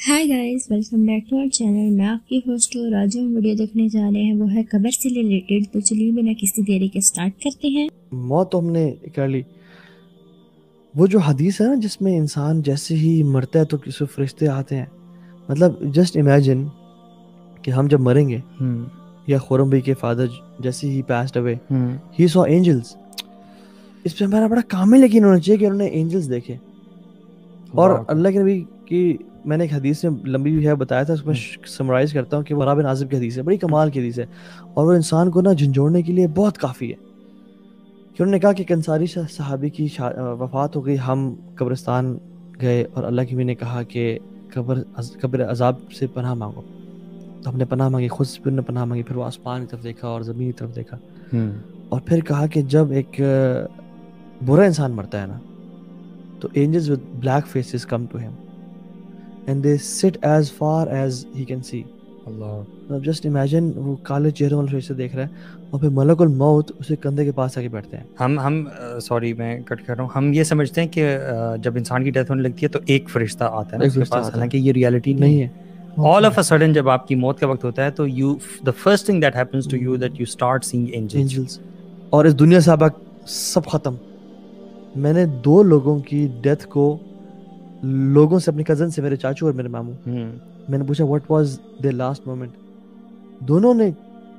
Hi guys, welcome back to our channel. मैं आपकी host हूँ राजू। हम वीडियो देखने जा रहे हैं वो है कब्र से रिलेटेड। तो चलिए बिना किसी देरी के स्टार्ट करते हैं। मौत तो हमने कर ली। वो जो हदीस है ना जिसमें इंसान जैसे ही मरता है तो किसी फरिश्ते आते हैं, मतलब जस्ट इमेजिन कि हम जब मरेंगे या खुरम भाई के फादर जैसे ही passed away he saw angels. इस पे हमारा बड़ा कामिल यकीन होना चाहिए कि उन्होंने एंजल्स देखे। और अल्लाह के नबी की मैंने एक हदीस में लंबी भी है बताया था, उसमें समराइज करता हूँ कि वो बरा बिन आज़िब की हदीस है, बड़ी कमाल की हदीस है और वो इंसान को ना झंझोड़ने के लिए बहुत काफ़ी है। कि उन्होंने कहा कि एक अंसारी सहाबी की वफ़ात हो गई, हम कब्रिस्तान गए और अल्लाह के नबी ने कहा कि कब्र अजाब से पनाह मांगो। तो हमने पनाह मांगी, खुद से फिर पनाह मांगी, फिर वो आसमान की तरफ देखा और ज़मीन की तरफ देखा और फिर कहा कि जब एक बुरा इंसान मरता है ना तो angels with black faces come to him and they sit as far as he can see. अब जस्ट इमेजिन वो काले चेहरों वाले फरिश्ते देख रहा है और फिर मलकुल मौत उसे कंधे के पास आके बैठते हैं। हम सॉरी मैं कट कर रहा हूँ, हम ये समझते हैं कि जब इंसान की डेथ होने लगती है तो एक फरिश्ता आता है ना उसके पास, हालांकि ये रियलिटी नहीं है। ऑल ऑफ अ सडन जब आपकी मौत का वक्त होता है तो you the first thing that happens to you that you start seeing angels. और इस दुनिया से अब सब खत्म। मैंने 2 लोगों की डेथ को लोगों से, अपने कजन से, मेरे चाचू और मेरे मामू, मैंने पूछा what was their last moment. दोनों ने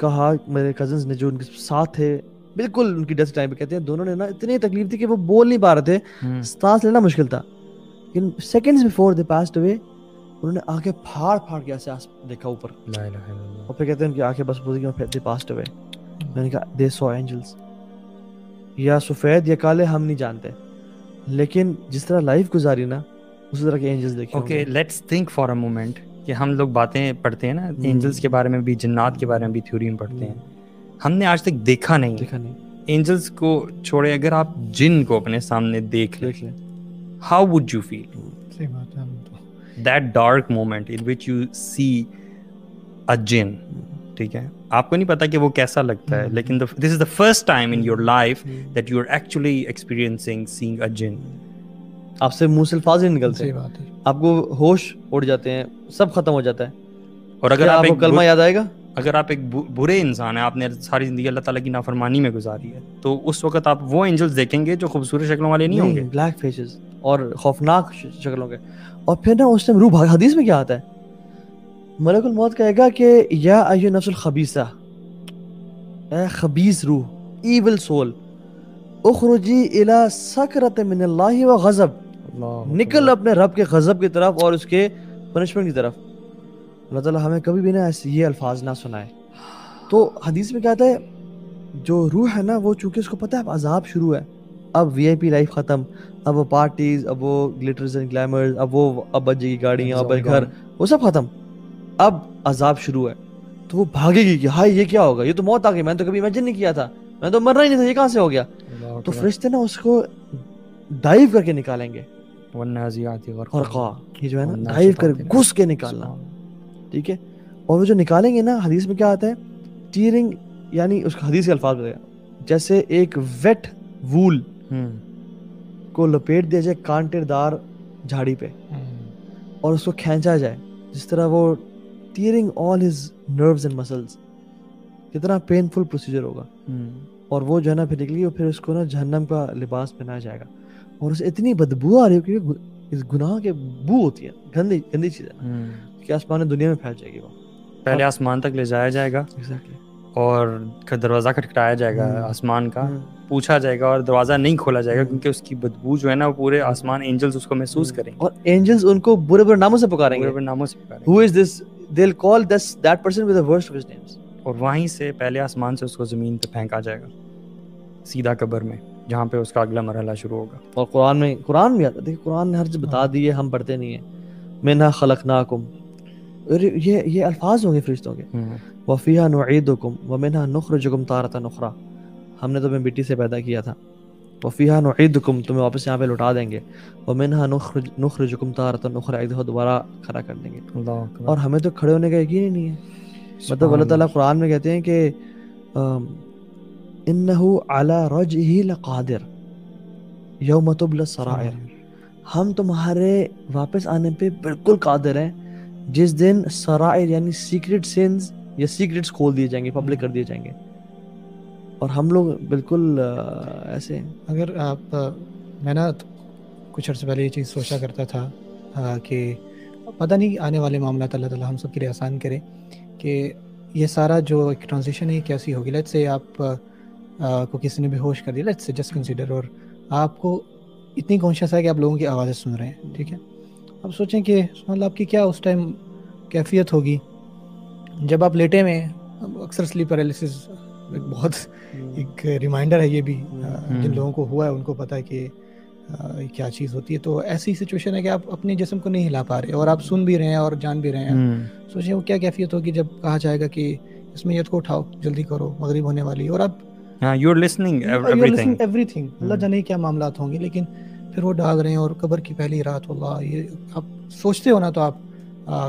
कहा, मेरे कजन्स ने जो उनके साथ थे बिल्कुल उनकी डेथ टाइम पे, कहते हैं दोनों ने ना इतनी तकलीफ थी कि वो बोल नहीं पा रहे थे, सांस लेना मुश्किल था। लेकिन seconds before they passed away उन्होंने आंखें फाड़ फाड़ के ऐसे देखा ऊपर और फिर कहते हैं उनकी आंखें बस बुझ गई और फिर दे पास्ड अवे। मैंने कहा दे सॉ एंजल्स। या सफेद या काले हम नहीं जानते, लेकिन जिस तरह लाइफ गुजारी ना उसी तरह के एंजल्स देखे। Okay, let's think for a moment कि हम लोग बातें पढ़ते हैं ना एंजल्स के बारे में भी, जिन्नात के बारे में भी थ्योरी में पढ़ते हैं, हमने आज तक देखा नहीं एंजल्स को छोड़े। अगर आप जिन को अपने सामने देख लें, हाउ वुड यू फील? सही बात है। That dark moment in which you see a jinn, ठीक है, आपको नहीं पता कि वो कैसा लगता है, लेकिन this is the first time in your life that you are actually experiencing seeing a jinn. आपसे मुंह से अल्फाज नहीं निकलते, सही बात है। आपको होश उड़ जाते हैं, सब खत्म हो जाता है। और अगर आपको कलमा याद आएगा, अगर आप एक बुरे इंसान हैं, आपने सारी जिंदगी अल्लाह ताला की नाफरमानी में गुजारी है, तो उस वक्त आप वो एंजल्स देखेंगे जो खूबसूरत शक्लों वाले नहीं होंगे, ब्लैक फेसेस और खौफनाक शक्लों के। और फिर ना उस टाइम रूह भाग, हदीस में क्या आता है, मलकुल मौत कहेगा कि या अय्युहा नफ्सुल खबीसा, ए खबीस रूह, इविल सोल, उखरुजी इला सकरत मिनल्लाहि व गज़ब, निकल अपने रब के गज़ब की तरफ और उसके पनिशमेंट की तरफ। अल्लाह ताला हमें कभी भी ना ऐसे ये अल्फाज ना सुनाए। तो हदीस में क्या आता है, जो रूह है ना वो चूंकि उसको पता है अब अजाब शुरू है, अब वीआईपी लाइफ खत्म, अब वो पार्टीज, अब वो ग्लिटर्स एंड ग्लैमर्स, अब बजेगी गाड़ियाँ, अब घर, वो सब खत्म, अब अजाब शुरू है। तो वो भागेगी कि हाय ये क्या होगा, ये तो मौत आ गई, मैंने तो कभी इमेजिन नहीं किया था, मैं तो मरना ही नहीं था, ये कहाँ से हो गया। तो फरिश्ते ना उसको डाइव करके निकालेंगे, ये जो है ना डाइव कर घुस के निकालना, ठीक है। और वो जो निकालेंगे ना, हदीस में क्या आता है, टीयरिंग, यानी उसका हदीस के अल्फाज बताया, जैसे एक वेट वूल को लपेट दिया जाए कांटेदार झाड़ी पे और उसको खींचा जाए, जिस तरह वो tearing all his nerves and muscles, कितना पेनफुल प्रोसीजर होगा। और वो जो है ना फिर निकली और फिर उसको ना जहन्नम का लिबास पहनाया जाएगा और उसे इतनी बदबू आ रही है क्योंकि इस गुनाह के बू होती है, गंदी गंदी चीज़ है कि आसमान दुनिया में फैल जाएगी। वो पहले आसमान तक ले जाया जाएगा और दरवाज़ा खटखटाया जाएगा आसमान का, पूछा जाएगा और दरवाज़ा नहीं खोला जाएगा क्योंकि उसकी बदबू जो है ना वो पूरे आसमान, एंजल्स उसको महसूस करेंगे और एंजल्स उनको बुरे बुरे नामों से पुकारेंगे, बुरे नामों से पुकारेंगे। Who is this? They'll call that person with the worst of his names. और वहीं से पहले आसमान से उसको ज़मीन पे फेंका जाएगा सीधा कब्र में, जहाँ पे उसका अगला मरहला शुरू होगा। और कुरान में आता है, देखिए कुरान ने हर चीज़ बता दी है, हम पढ़ते नहीं है। मिन्हा खलकनाकुम, ये अल्फाज होंगे फरिश्तों के, वफ़ीहा नुईदुकुम व मिन्हा नुखरिजुकुम तारतन उखरा, हमने तुम्हें मिट्टी से पैदा किया था, वफ़ीहा नुईदुकुम, तुम्हें वापस यहाँ पे लौटा देंगे, व मिन्हा नुखरिजुकुम तारतन उखरा, एक दफ़ा दोबारा खड़ा कर देंगे। और हमें तो खड़े होने का यकीन ही नहीं है। मतलब अल्लाह ताला कुरान में कहते हैं कि इन्नहु अला रजही लक़ादिर यौम तुबला सराइर, हम तुम्हारे वापस आने पे बिल्कुल कादिर हैं جس دن سرائر یعنی سیکرٹ سینز یا سیکرٹس کھول دیے جائیں گے, پبلک کر دیے جائیں گے, اور ہم لوگ بالکل ایسے ہیں. اگر آپ میں نا کچھ عرصے پہلے یہ چیز سوچا کرتا تھا کہ پتہ نہیں آنے والے معاملات اللہ تعالیٰ ہم سب کے لیے آسان کرے کہ یہ سارا جو ایک ٹرانزیشن ہے کیسی ہوگی. لیٹس سے آپ کو کسی نے بے ہوش کر دیا, لیٹس سے جسٹ کنسیڈر, اور آپ کو اتنی کانشیس ہے کہ آپ لوگوں کی آوازیں سن رہے ہیں, ٹھیک ہے. اب سوچیں کہ سبحان اللہ آپ کی کیا اس ٹائم کیفیت ہوگی جب آپ لیٹے میں. اکثر سلیپ پیرالسس بہت ایک ریمائنڈر ہے یہ بھی, جن لوگوں کو ہوا ہے ان کو پتہ ہے کہ کیا چیز ہوتی ہے. تو ایسی سچویشن ہے کہ آپ اپنے جسم کو نہیں ہلا پا رہے اور آپ سن بھی رہے ہیں اور جان بھی رہے ہیں. سوچیں وہ کیا کیفیت ہوگی جب کہا جائے گا کہ اس میت کو اٹھاؤ, جلدی کرو, مغرب ہونے والی, اور آپ you are listening everything. اللہ جانے کیا معاملات ہوں گے, لیکن پھر وہ ڈال رہے ہیں. اور قبر کی پہلی رات, اللہ یہ آپ سوچتے ہو نا تو آپ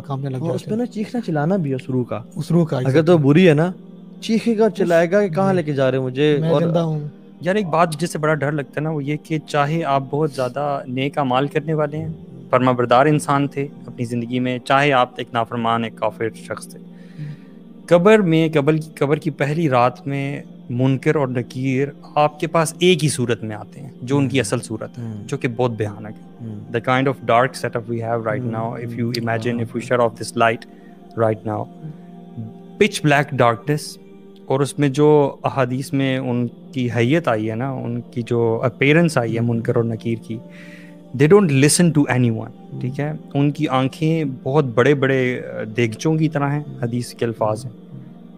کامنے لگ جاتے ہیں. اس پہ نا چیخنا چلانا بھی ہے اس روح کا. اگر تو بری ہے نا, چیخے گا چلائے گا کہ کہاں لے کے جا رہے ہیں مجھے, میں زندہ ہوں. یار ایک بات جس سے بڑا ڈر لگتا ہے نا وہ یہ کہ چاہے آپ بہت زیادہ نیک اعمال کرنے والے ہیں, فرما بردار انسان تھے اپنی زندگی میں, چاہے آپ ایک نافرمان ایک کافر شخص تھے, قبر کی پہلی رات میں منکر اور نکیر آپ کے پاس ایک ہی صورت میں آتے ہیں جو ان کی اصل صورت ہے, جو کہ بہت بھیانک ہے. the kind of dark setup we have right now, if you imagine, if we shut off this light right now, pitch black darkness, اور اس میں جو احادیث میں ان کی حیت آئی ہے نا, ان کی جو اپیرنس آئی ہے منکر اور نکیر کی, they don't listen to anyone, ٹھیک ہے. ان کی آنکھیں بہت بڑے بڑے دیگچوں کی طرح ہیں, حدیث کے الفاظ ہیں,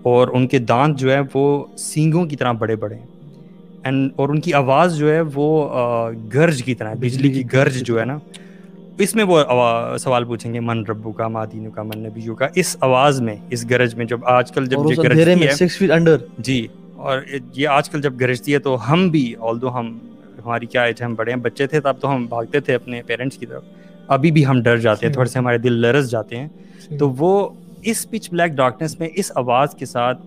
اور ان کے دانت جو ہے وہ سینگوں کی طرح بڑے بڑے ہیں, اور ان کی آواز جو ہے وہ گرج کی طرح ہے, بجلی کی گرج جو ہے نا. اس میں وہ سوال پوچھیں گے من ربو کا, ما دینو کا, من نبیو کا, اس آواز میں, اس گرج میں, جب آج کل جب یہ گرجتی ہے 6 feet under, جی, اور یہ آج کل جب گرجتی ہے تو ہم بھی, آلدو ہماری کیا ایج ہے, ہم بڑے ہیں, بچے تھے تب تو ہم بھاگتے تھے اپنے پیرنٹس کی طرف, ابھی بھی ہم ڈر جاتے ہیں, تھوڑے سے ہمارے دل لرز جاتے ہیں. تو وہ اس پچ بلیک ڈارکنیس میں اس آواز کے ساتھ,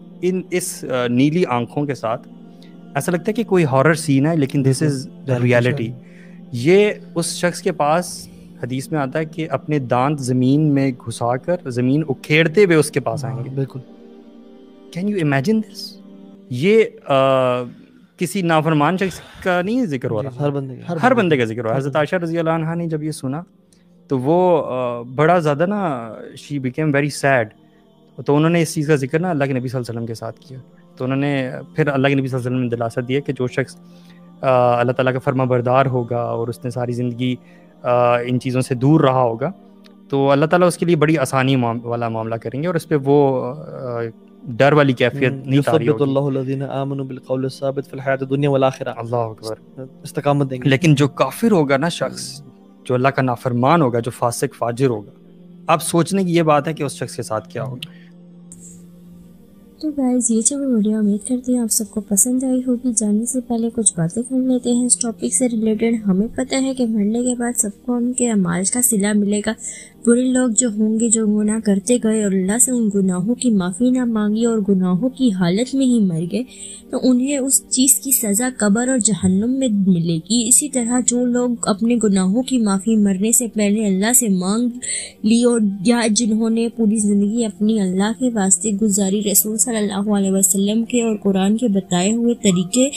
اس نیلی آنکھوں کے ساتھ, ایسا لگتا ہے کہ کوئی ہارر سین ہے, لیکن دس از ریالٹی. یہ اس شخص کے پاس حدیث میں آتا ہے کہ اپنے دانت زمین میں گھسا کر زمین اکھیڑتے ہوئے اس کے پاس آئیں گے. بالکل. Can you imagine this? یہ کسی نافرمان شخص کا نہیں ذکر ہو رہا, ہر بندے کا ذکر ہو رہا. حضرت عائشہ رضی اللہ عنہا نے جب یہ سنا تو وہ بڑا زیادہ نا, شی بیکیم ویری سیڈ. تو انہوں نے اس چیز کا ذکر نا اللہ کے نبی صلی اللہ علیہ وسلم کے ساتھ کیا. تو انہوں نے پھر اللہ کے نبی صلی اللہ علیہ وسلم نے دلاسا دیا کہ جو شخص اللہ تعالیٰ کا فرما بردار ہوگا اور اس نے ساری زندگی ان چیزوں سے دور رہا ہوگا, تو اللہ تعالیٰ اس کے لیے بڑی آسانی والا معاملہ کریں گے, اور اس پہ وہ ڈر والی کیفیت نہیں طاری ہوگی. اللہ الذین آمنوا بالقول الثابت فی الحیاۃ الدنیا والآخرہ, اللہ اکبر, استقامت دیں گے. لیکن جو کافر ہوگا نا شخص, جو اللہ کا نافرمان ہوگا, جو فاسق فاجر ہوگا, اب سوچنے کی یہ بات ہے کہ اس شخص کے ساتھ کیا ہوگا. تو گائز یہ جو ویڈیو امید کرتے ہیں آپ سب کو پسند آئی ہوگی. جانے سے پہلے کچھ باتیں کر لیتے ہیں اس ٹاپک سے ریلیٹڈ. ہمیں پتہ ہے کہ مرنے کے بعد سب کو ان کے اعمال کا صلہ ملے گا. برے لوگ جو ہوں گے جو گناہ کرتے گئے اور اللہ سے ان گناہوں کی معافی نہ مانگی اور گناہوں کی حالت میں ہی مر گئے, تو انہیں اس چیز کی سزا قبر اور جہنم میں ملے گی. اسی طرح جو لوگ اپنے گناہوں کی معافی مرنے سے پہلے اللہ سے مانگ لی, اور یا جنہوں نے پوری زندگی اپنی اللہ کے واسطے گزاری, رسول صلی اللہ علیہ وسلم کے اور قرآن کے بتائے ہوئے طریقے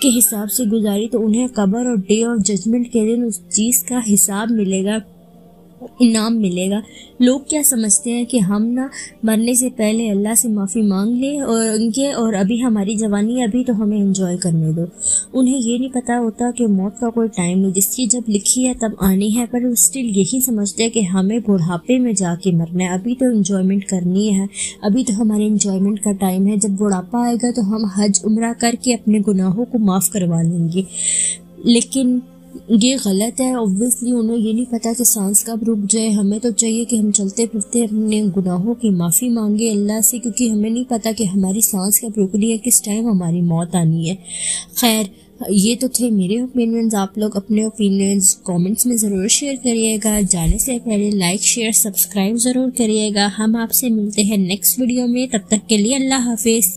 کے حساب سے گزاری, تو انہیں قبر اور ڈے آف ججمنٹ کے دن اس چیز کا حساب ملے گا, انعام ملے گا. لوگ کیا سمجھتے ہیں کہ ہم نہ مرنے سے پہلے اللہ سے معافی مانگ لیں اور ان کے, اور ابھی ہماری جوانی ابھی تو ہمیں انجوائے کرنے دو. انہیں یہ نہیں پتہ ہوتا کہ موت کا کوئی ٹائم نہیں, جس کی جب لکھی ہے تب آنی ہے, پر اسٹل یہی سمجھتے ہیں کہ ہمیں بڑھاپے میں جا کے مرنا ہے, ابھی تو انجوائمنٹ کرنی ہے, ابھی تو ہمارے انجوائمنٹ کا ٹائم ہے, جب بڑھاپا آئے گا تو ہم حج عمرہ کر کے اپنے گناہوں کو معاف کروا لیں گے. لیکن یہ غلط ہے. اوبویسلی انہیں یہ نہیں پتا کہ سانس کب رک جائے. ہمیں تو چاہیے کہ ہم چلتے پھرتے اپنے گناہوں کی معافی مانگے اللہ سے, کیونکہ ہمیں نہیں پتا کہ ہماری سانس کب رکنی ہے, کس ٹائم ہماری موت آنی ہے. خیر, یہ تو تھے میرے اوپینینز. آپ لوگ اپنے اوپینینز کامنٹس میں ضرور شیئر کریے گا. جانے سے پہلے لائک شیئر سبسکرائب ضرور کریے گا. ہم آپ سے ملتے ہیں نیکسٹ ویڈیو میں, تب تک کے لیے اللہ حافظ.